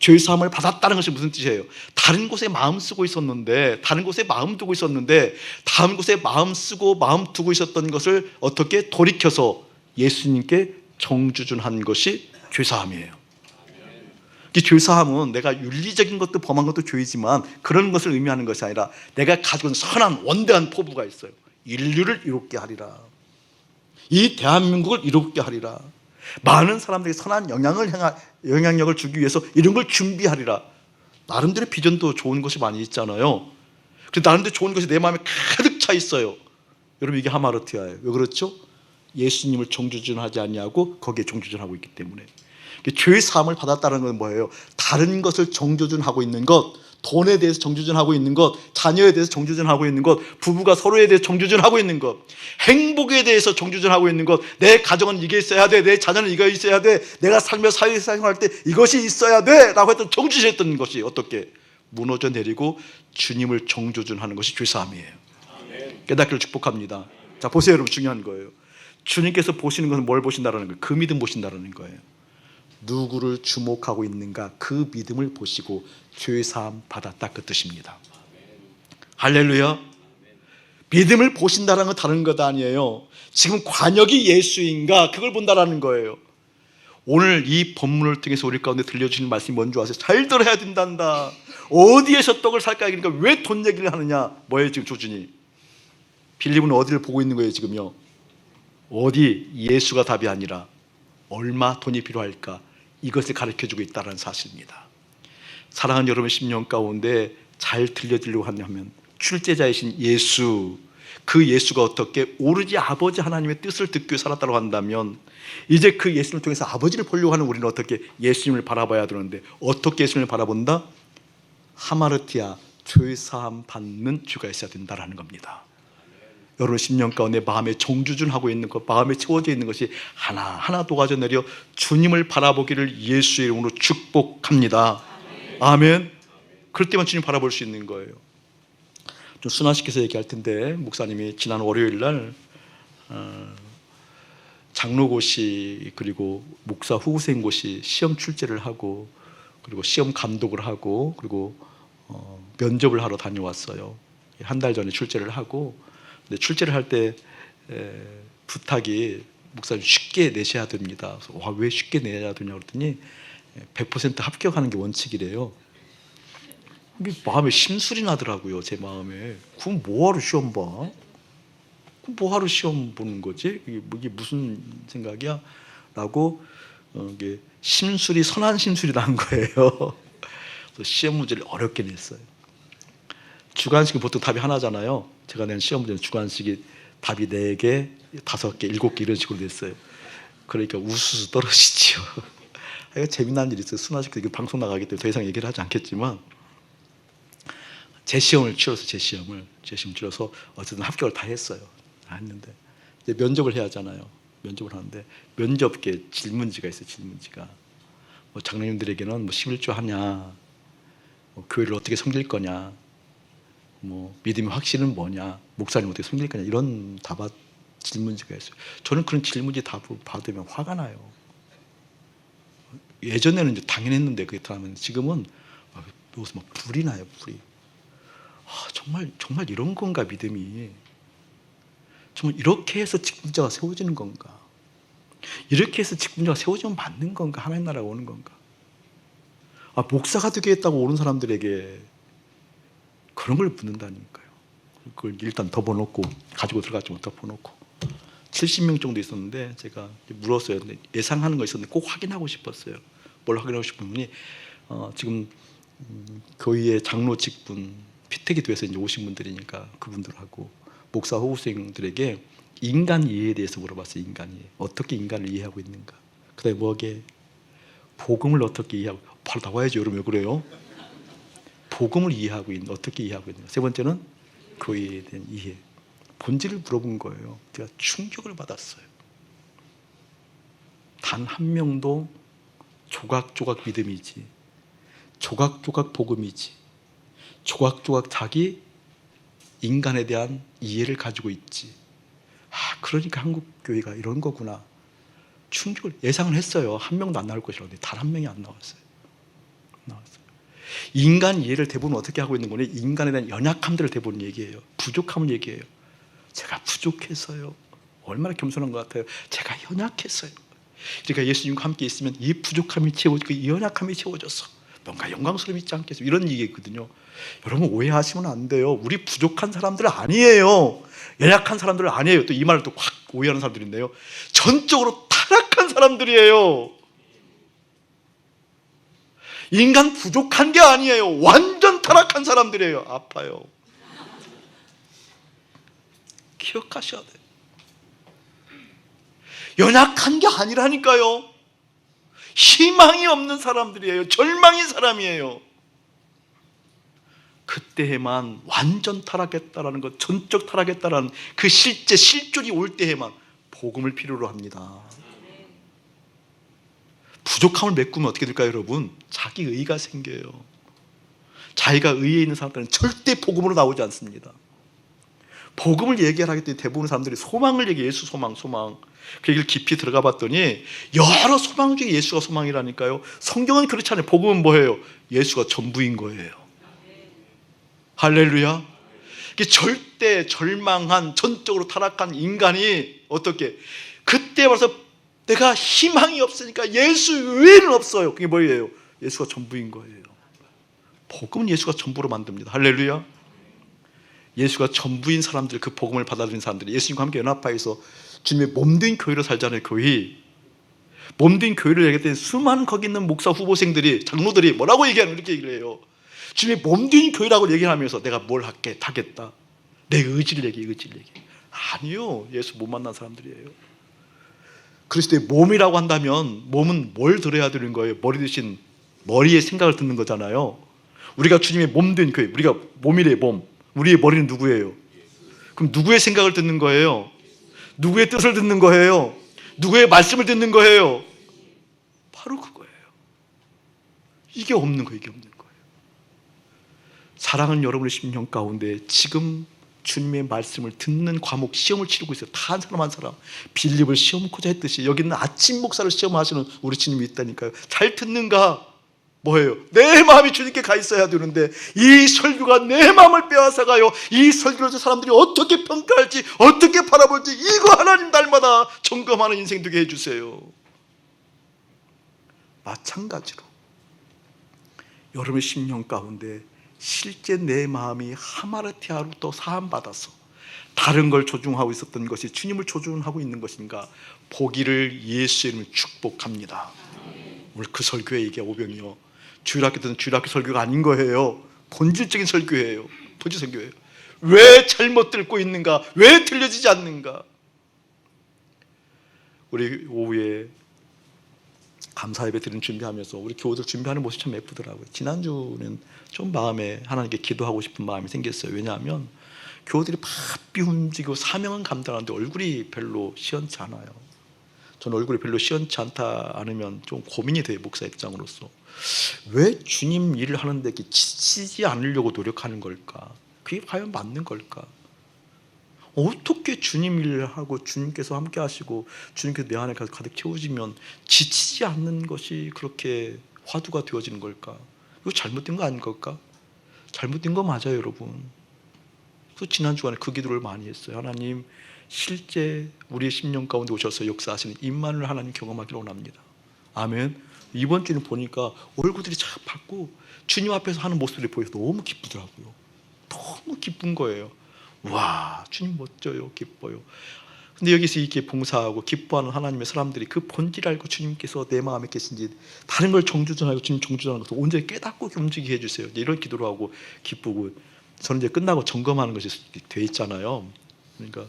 죄의 사함을 받았다는 것이 무슨 뜻이에요? 다른 곳에 마음 쓰고 있었는데, 다른 곳에 마음 두고 있었는데, 다른 곳에 마음 쓰고 마음 두고 있었던 것을 어떻게 돌이켜서 예수님께 정주준한 것이 죄 사함이에요. 이 죄 사함은 내가 윤리적인 것도 범한 것도 죄이지만 그런 것을 의미하는 것이 아니라 내가 가지고 있는 선한 원대한 포부가 있어요. 인류를 이롭게 하리라, 이 대한민국을 이롭게 하리라, 많은 사람들에게 선한 영향력을 주기 위해서 이런 걸 준비하리라. 나름대로 비전도 좋은 것이 많이 있잖아요. 그래서 나름대로 좋은 것이 내 마음에 가득 차 있어요. 여러분, 이게 하마르티아예요. 왜 그렇죠? 예수님을 정주준하지 않냐고 거기에 정주준하고 있기 때문에. 죄의 사함을 받았다는 건 뭐예요? 다른 것을 정주준하고 있는 것, 돈에 대해서 정주준하고 있는 것, 자녀에 대해서 정주준하고 있는 것, 부부가 서로에 대해서 정주준하고 있는 것, 행복에 대해서 정주준하고 있는 것, 내 가정은 이게 있어야 돼, 내 자녀는 이거 있어야 돼, 내가 살며 사회생활할 때 이것이 있어야 돼 라고 했던 정주준했던 것이 어떻게 무너져 내리고 주님을 정주준하는 것이 죄사함이에요. 깨닫기를 축복합니다. 자, 보세요 여러분, 중요한 거예요. 주님께서 보시는 것은 뭘 보신다라는 거예요? 그 믿음 보신다라는 거예요. 누구를 주목하고 있는가, 그 믿음을 보시고 죄사함 받았다, 그 뜻입니다. 할렐루야. 믿음을 보신다는 건 다른 것 아니에요. 지금 관역이 예수인가, 그걸 본다라는 거예요. 오늘 이 본문을 통해서 우리 가운데 들려주시는 말씀이 뭔지 아세요? 잘 들어야 된단다. 어디에서 떡을 살까? 그러니까 왜 돈 얘기를 하느냐? 뭐예요 지금 조준이? 빌립은 어디를 보고 있는 거예요 지금요? 어디? 예수가 답이 아니라 얼마 돈이 필요할까? 이것을 가르쳐주고 있다는 사실입니다. 사랑하는 여러분, 10년 가운데 잘 들려드리려고 하냐면 출제자이신 예수, 그 예수가 어떻게 오로지 아버지 하나님의 뜻을 듣고 살았다고 한다면 이제 그 예수님을 통해서 아버지를 보려고 하는 우리는 어떻게 예수님을 바라봐야 되는데, 어떻게 예수님을 바라본다? 하마르티아, 죄사함 받는 주가 있어야 된다는 겁니다. 여러분 10년 가운데 마음에 정주준하고 있는 것, 마음에 채워져 있는 것이 하나하나 녹아져 내려 주님을 바라보기를 예수의 이름으로 축복합니다. 아멘. 그럴 때만 주님 바라볼 수 있는 거예요. 좀 순화시켜서 얘기할 텐데, 목사님이 지난 월요일 날 장로고시 그리고 목사 후생고시 시험 출제를 하고, 그리고 시험 감독을 하고, 그리고 면접을 하러 다녀왔어요. 한 달 전에 출제를 하고, 근데 출제를 할 때 부탁이 목사님 쉽게 내셔야 됩니다. 그래서 와, 왜 쉽게 내야 되냐고 그랬더니 100% 합격하는 게 원칙이래요. 이게 마음에 심술이 나더라고요. 제 마음에. 그럼 뭐하러 시험 봐? 그럼 뭐하러 시험 보는 거지? 이게 무슨 생각이야? 라고 이게 심술이, 선한 심술이 난 거예요. 그래서 시험 문제를 어렵게 냈어요. 주관식은 보통 답이 하나잖아요. 제가 낸 시험 문제는 주관식이 답이 4개, 5개, 7개 이런 식으로 냈어요. 그러니까 우수수 떨어지죠. 재미난 일이 있어요. 순화식 이거 방송 나가기 때문에 더 이상 얘기를 하지 않겠지만, 제 시험을 치러서 어쨌든 합격을 다 했어요. 다 했는데 이제 면접을 해야 하잖아요. 면접을 하는데 면접계 질문지가 있어요. 질문지가 뭐 장로님들에게는 뭐 11조 하냐, 뭐 교회를 어떻게 섬길 거냐, 뭐 믿음의 확신은 뭐냐, 목사님 어떻게 섬길 거냐, 이런 질문지가 있어요. 저는 그런 질문지 답을 받으면 화가 나요. 예전에는 이제 당연했는데 그게 하면 지금은 여기서 막 불이 나요. 불이. 정말 이런 건가 믿음이? 정말 이렇게 해서 직분자가 세워지는 건가? 이렇게 해서 직분자가 세워지면 맞는 건가? 하나님 나라가 오는 건가? 목사가 되겠다고 오는 사람들에게 그런 걸 묻는다니까요. 그걸 일단 덮어놓고, 가지고 들어가지 못 덮어놓고 70명 정도 있었는데 제가 물었어요. 근데 예상하는 거 있었는데 꼭 확인하고 싶었어요. 뭘 확인하고 싶으니 지금 교회의 장로 직분 피택이 돼서 이제 오신 분들이니까 그분들하고 목사 호구생들에게 인간 이해에 대해서 물어봤어요. 인간 이해. 어떻게 인간을 이해하고 있는가? 그다음에 뭐게? 복음을 어떻게 이해하고? 바로 나와야죠. 여러분 왜 그래요? 복음을 이해하고 있는, 어떻게 이해하고 있는가? 세 번째는 교회에 대한 이해. 본질을 물어본 거예요. 제가 충격을 받았어요. 단 한 명도 조각조각 믿음이지 조각조각 복음이지. 조각조각 자기 인간에 대한 이해를 가지고 있지. 그러니까 한국 교회가 이런 거구나. 충격을 예상을 했어요. 한 명도 안 나올 것이라고. 단 한 명이 안 나왔어요. 인간 이해를 대부분 어떻게 하고 있는 거니? 인간에 대한 연약함들을 대부분 얘기해요. 부족함을 얘기해요. 제가 부족해서요. 얼마나 겸손한 것 같아요. 제가 연약했어요. 그러니까 예수님과 함께 있으면 이 부족함이 채워지고 이 연약함이 채워져서 뭔가 영광스러움이 있지 않겠어요? 이런 얘기거든요. 여러분 오해하시면 안 돼요. 우리 부족한 사람들 아니에요. 연약한 사람들 아니에요. 또 이 말을 또 확 오해하는 사람들인데요. 전적으로 타락한 사람들이에요. 인간 부족한 게 아니에요. 완전 타락한 사람들이에요. 아파요. 기억하셔야 돼요. 연약한 게 아니라니까요. 희망이 없는 사람들이에요. 절망인 사람이에요. 그때에만 완전 타락했다라는 것, 전적 타락했다라는 그 실존이 올 때에만 복음을 필요로 합니다. 부족함을 메꾸면 어떻게 될까요, 여러분? 자기 의가 생겨요. 자기가 의에 있는 사람들은 절대 복음으로 나오지 않습니다. 복음을 얘기하기 때문에 대부분 사람들이 소망을 얘기해요. 예수 소망. 그 얘기를 깊이 들어가 봤더니 여러 소망 중에 예수가 소망이라니까요. 성경은 그렇지 않아요. 복음은 뭐예요? 예수가 전부인 거예요. 할렐루야. 절대 절망한 전적으로 타락한 인간이 어떻게 그때 와서 내가 희망이 없으니까 예수 외에는 없어요. 그게 뭐예요? 예수가 전부인 거예요. 복음은 예수가 전부로 만듭니다. 할렐루야. 예수가 전부인 사람들, 그 복음을 받아들인 사람들이 예수님과 함께 연합하여서 주님의 몸된 교회로 살자는 교회, 몸된 교회를 얘기할 때 수많은 거기 있는 목사 후보생들이, 장로들이 뭐라고 얘기하는 이렇게 얘기를 해요. 주님의 몸된 교회라고 얘기하면서 내가 뭘 하겠다. 내 의지를 얘기해. 아니요. 예수 못 만난 사람들이에요. 그리스도의 몸이라고 한다면 몸은 뭘 들어야 되는 거예요? 머리 대신 머리의 생각을 듣는 거잖아요. 우리가 주님의 몸된 교회, 우리가 몸이래 몸. 우리의 머리는 누구예요? 그럼 누구의 생각을 듣는 거예요? 누구의 뜻을 듣는 거예요? 누구의 말씀을 듣는 거예요? 바로 그거예요. 이게 없는 거예요. 사랑하는 여러분의 심령 가운데 지금 주님의 말씀을 듣는 과목 시험을 치르고 있어요. 다 한 사람 한 사람 빌립을 시험코자 했듯이 여기는 아침 목사를 시험하시는 우리 주님이 있다니까요. 잘 듣는가? 뭐예요? 내 마음이 주님께 가 있어야 되는데 이 설교가 내 마음을 빼앗아가요. 이 설교를 사람들이 어떻게 평가할지, 어떻게 바라볼지, 이거 하나님 날마다 점검하는 인생 되게 해주세요. 마찬가지로 여러분의 심령 가운데 실제 내 마음이 하마르티아로부터 사함받아서 다른 걸 조종하고 있었던 것이 주님을 조종하고 있는 것인가 보기를 예수의 이름으로 축복합니다. 오늘 그 설교에 이게 오병이요. 주일학교 때는 주일학교 설교가 아닌 거예요. 본질적인 설교예요. 왜 잘못 듣고 있는가? 왜 들려지지 않는가? 우리 오후에 감사 예배 드리는 준비하면서 우리 교우들 준비하는 모습이 참 예쁘더라고요. 지난주는 좀 마음에 하나님께 기도하고 싶은 마음이 생겼어요. 왜냐하면 교우들이 바삐 움직이고 사명은 감당하는데 얼굴이 별로 시원치 않아요. 저는 얼굴이 별로 시원치 않다 않으면 좀 고민이 돼요. 목사 입장으로서. 왜 주님 일을 하는데 이렇게 지치지 않으려고 노력하는 걸까? 그게 과연 맞는 걸까? 어떻게 주님 일을 하고 주님께서 함께 하시고 주님께서 내 안에 가득 채워지면 지치지 않는 것이 그렇게 화두가 되어지는 걸까? 이거 잘못된 거 아닌 걸까? 잘못된 거 맞아요, 여러분. 그래서 지난 주간에 그 기도를 많이 했어요. 하나님, 실제 우리의 심령 가운데 오셔서 역사하시는 임마누엘 하나님 경험하기를 원합니다. 아멘. 이번 주는 보니까 얼굴들이 참 밝고 주님 앞에서 하는 모습들이 보여서 너무 기쁘더라고요. 너무 기쁜 거예요. 와, 주님 멋져요, 기뻐요. 근데 여기서 이렇게 봉사하고 기뻐하는 하나님의 사람들이 그 본질 알고 주님께서 내 마음에 계신지 다른 걸 정주전하고 주님 정주전하는 것을 온전히 깨닫고 움직이게 해주세요. 이런 기도를 하고 기쁘고 저는 이제 끝나고 점검하는 것이 돼 있잖아요. 그러니까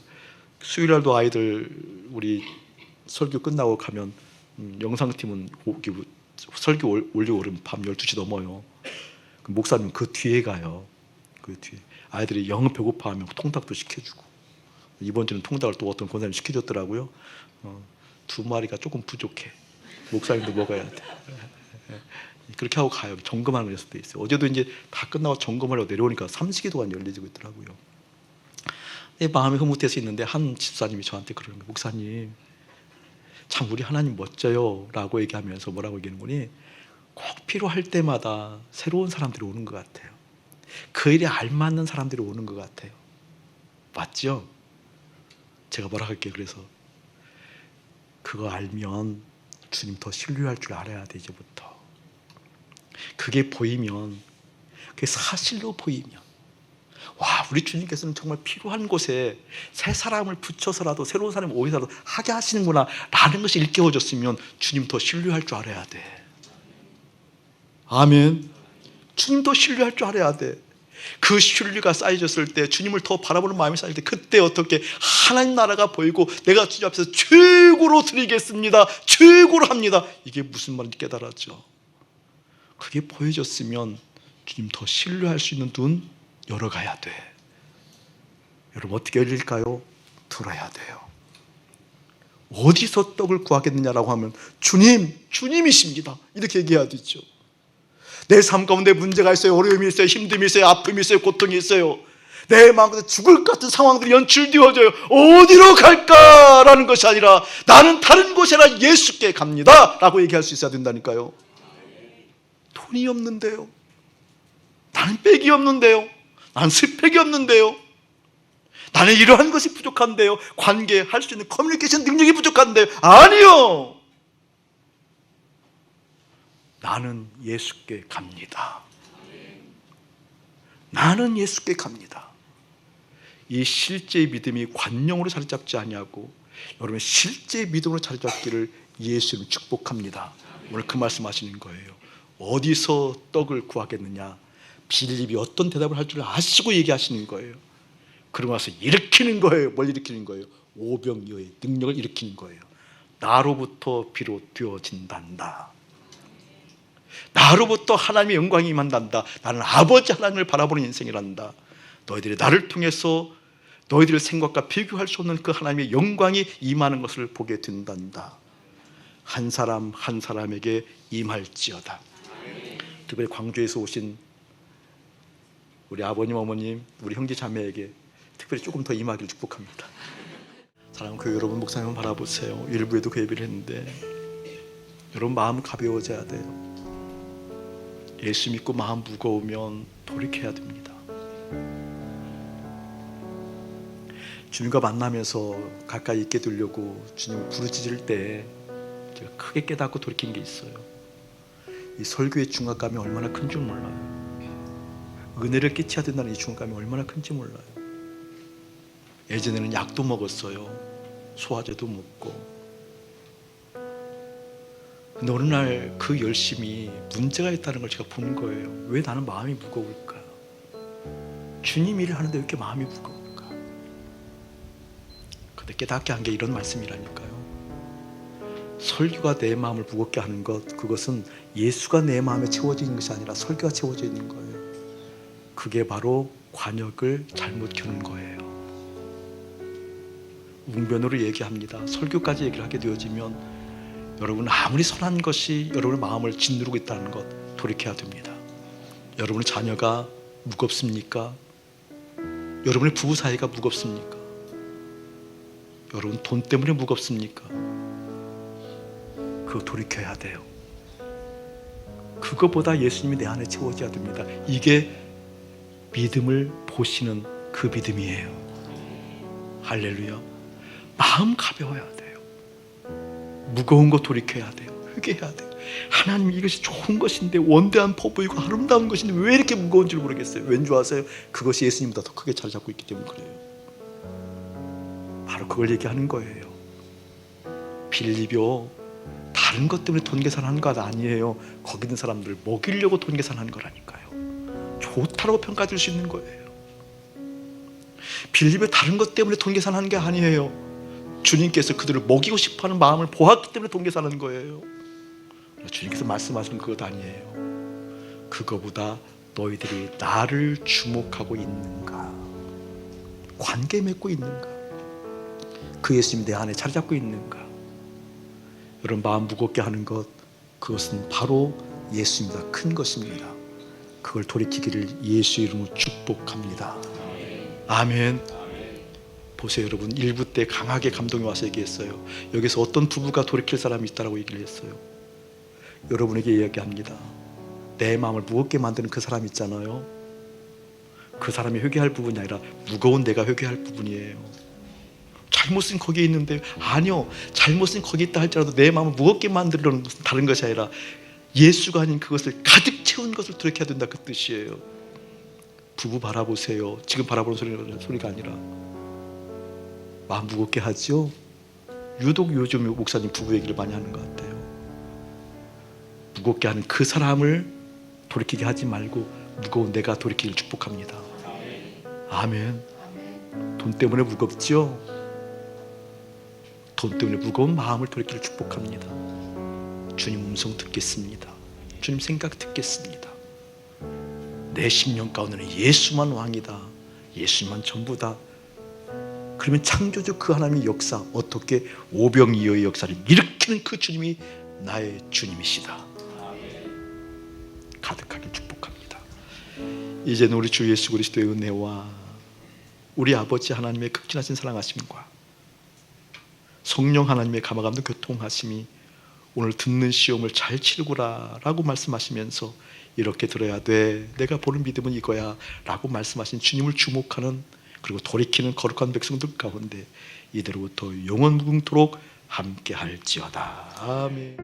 수요일날도 아이들 우리 설교 끝나고 가면 영상팀은 설교 올리고 그러면 밤 12시 넘어요. 목사님 그 뒤에 가요. 그 뒤에 아이들이 영 배고파하면 통닭도 시켜주고 이번 주는 통닭을 또 어떤 권사님이 시켜줬더라고요. 2마리가 조금 부족해. 목사님도 먹어야 돼. 그렇게 하고 가요. 점검하는 것도 돼 있어요. 어제도 이제 다 끝나고 점검하려고 내려오니까 삼시기도가 열려지고 있더라고요. 내 마음이 흐뭇해서 있는데 한 집사님이 저한테 그러는 거예요. 목사님, 참 우리 하나님 멋져요 라고 얘기하면서 뭐라고 얘기하는 거니, 꼭 필요할 때마다 새로운 사람들이 오는 것 같아요. 그 일에 알맞는 사람들이 오는 것 같아요. 맞죠? 제가 뭐라 할게요. 그래서 그거 알면 주님 더 신뢰할 줄 알아야 돼. 이제부터 그게 보이면, 그게 사실로 보이면, 와, 우리 주님께서는 정말 필요한 곳에 새 사람을 붙여서라도, 새로운 사람을 오해서라도 하게 하시는구나 라는 것이 일깨워졌으면 주님 더 신뢰할 줄 알아야 돼. 아멘. 주님 더 신뢰할 줄 알아야 돼. 그 신뢰가 쌓여졌을 때, 주님을 더 바라보는 마음이 쌓일 때, 그때 어떻게 하나님 나라가 보이고 내가 주님 앞에서 최고로 드리겠습니다, 최고로 합니다, 이게 무슨 말인지 깨달았죠. 그게 보여졌으면 주님 더 신뢰할 수 있는 눈 열어가야 돼. 여러분 어떻게 열릴까요? 들어야 돼요. 어디서 떡을 구하겠느냐라고 하면 주님, 주님이십니다 이렇게 얘기해야 되죠. 내 삶 가운데 문제가 있어요. 어려움이 있어요. 힘듦이 있어요. 아픔이 있어요. 고통이 있어요. 내 마음에 죽을 것 같은 상황들이 연출되어져요. 어디로 갈까라는 것이 아니라 나는 다른 곳에나 예수께 갑니다 라고 얘기할 수 있어야 된다니까요. 돈이 없는데요, 나는 빽이 없는데요, 나는 스펙이 없는데요, 나는 이러한 것이 부족한데요, 관계할 수 있는 커뮤니케이션 능력이 부족한데요. 아니요, 나는 예수께 갑니다. 나는 예수께 갑니다. 이 실제의 믿음이 관용으로 자리 잡지 아니하고 여러분 실제의 믿음으로 자리 잡기를 예수님 축복합니다. 오늘 그 말씀하시는 거예요. 어디서 떡을 구하겠느냐, 빌립이 어떤 대답을 할 줄 아시고 얘기하시는 거예요. 그러고 나서 일으키는 거예요. 뭘 일으키는 거예요? 오병이어의 능력을 일으키는 거예요. 나로부터 비롯되어진단다. 나로부터 하나님의 영광이 임한단다. 나는 아버지 하나님을 바라보는 인생이란다. 너희들이 나를 통해서 너희들의 생각과 비교할 수 없는 그 하나님의 영광이 임하는 것을 보게 된단다. 한 사람 한 사람에게 임할지어다. 특별히 광주에서 오신 우리 아버님, 어머님, 우리 형제 자매에게 특별히 조금 더 임하기를 축복합니다. 사랑하는 교회 여러분, 목사님 바라보세요. 일부에도 그 예배를 했는데 여러분 마음 가벼워져야 돼요. 예수 믿고 마음 무거우면 돌이켜야 됩니다. 주님과 만나면서 가까이 있게 되려고 주님을 부르짖을 때 제가 크게 깨닫고 돌이킨 게 있어요. 이 설교의 중압감이 얼마나 큰 줄 몰라요. 은혜를 끼쳐야 된다는 이 중압감이 얼마나 큰지 몰라요. 예전에는 약도 먹었어요. 소화제도 먹고. 근데 어느 날 그 열심이 문제가 있다는 걸 제가 보는 거예요. 왜 나는 마음이 무거울까? 주님 일을 하는데 왜 이렇게 마음이 무거울까? 근데 깨닫게 한 게 이런 말씀이라니까요. 설교가 내 마음을 무겁게 하는 것, 그것은 예수가 내 마음에 채워져 있는 것이 아니라 설교가 채워져 있는 거예요. 그게 바로 관역을 잘못 켜는 거예요. 웅변으로 얘기합니다. 설교까지 얘기를 하게 되어지면 여러분 아무리 선한 것이 여러분의 마음을 짓누르고 있다는 것 돌이켜야 됩니다. 여러분의 자녀가 무겁습니까? 여러분의 부부 사이가 무겁습니까? 여러분 돈 때문에 무겁습니까? 그거 돌이켜야 돼요. 그거보다 예수님이 내 안에 채워져야 됩니다. 이게 믿음을 보시는 그 믿음이에요. 할렐루야. 마음 가벼워야 돼요. 무거운 거 돌이켜야 돼요. 회개해야 돼요. 하나님 이것이 좋은 것인데, 원대한 포부이고 아름다운 것인데 왜 이렇게 무거운 줄 모르겠어요. 왠 줄 아세요? 그것이 예수님보다 더 크게 자리 잡고 있기 때문에 그래요. 바로 그걸 얘기하는 거예요. 빌립이요, 다른 것 때문에 돈 계산하는 것 아니에요. 거기 있는 사람들 먹이려고 돈 계산하는 거라니까요. 좋다라고 평가할 수 있는 거예요. 빌립이 다른 것 때문에 돈 계산하는 게 아니에요. 주님께서 그들을 먹이고 싶어하는 마음을 보았기 때문에 돈 계산하는 거예요. 주님께서 말씀하시는 그것 아니에요. 그거보다 너희들이 나를 주목하고 있는가, 관계 맺고 있는가, 그 예수님이 내 안에 자리 잡고 있는가. 여러분 마음 무겁게 하는 것, 그것은 바로 예수님보다 큰 것입니다. 그걸 돌이키기를 예수 이름으로 축복합니다. 아멘. 보세요 여러분, 1부 때 강하게 감동이 와서 얘기했어요. 여기서 어떤 부부가 돌이킬 사람이 있다고 얘기를 했어요. 여러분에게 이야기합니다. 내 마음을 무겁게 만드는 그 사람 있잖아요. 그 사람이 회개할 부분이 아니라 무거운 내가 회개할 부분이에요. 잘못은 거기에 있는데, 아니요, 잘못은 거기 있다 할지라도 내 마음을 무겁게 만들려는 것은 다른 것이 아니라 예수가 아닌 그것을 가득 채운 것을 돌이켜야 된다, 그 뜻이에요. 부부 바라보세요. 지금 바라보는 소리가 아니라 마음 무겁게 하죠. 유독 요즘 목사님 부부 얘기를 많이 하는 것 같아요. 무겁게 하는 그 사람을 돌이키게 하지 말고 무거운 내가 돌이키길 축복합니다. 아멘. 돈 때문에 무겁죠? 돈 때문에 무거운 마음을 돌이키길 축복합니다. 주님 음성 듣겠습니다. 주님 생각 듣겠습니다. 내 심령 가운데는 예수만 왕이다, 예수만 전부다. 그러면 창조주 그 하나님의 역사, 어떻게 오병이어의 역사를 일으키는 그 주님이 나의 주님이시다. 가득하게 축복합니다. 이제는 우리 주 예수 그리스도의 은혜와 우리 아버지 하나님의 극진하신 사랑하심과 성령 하나님의 감화감동 교통하심이 오늘 듣는 시험을 잘 치르구라 라고 말씀하시면서 이렇게 들어야 돼, 내가 보는 믿음은 이거야 라고 말씀하신 주님을 주목하는, 그리고 돌이키는 거룩한 백성들 가운데 이대로부터 영원 무궁토록 함께 할지어다. 아멘.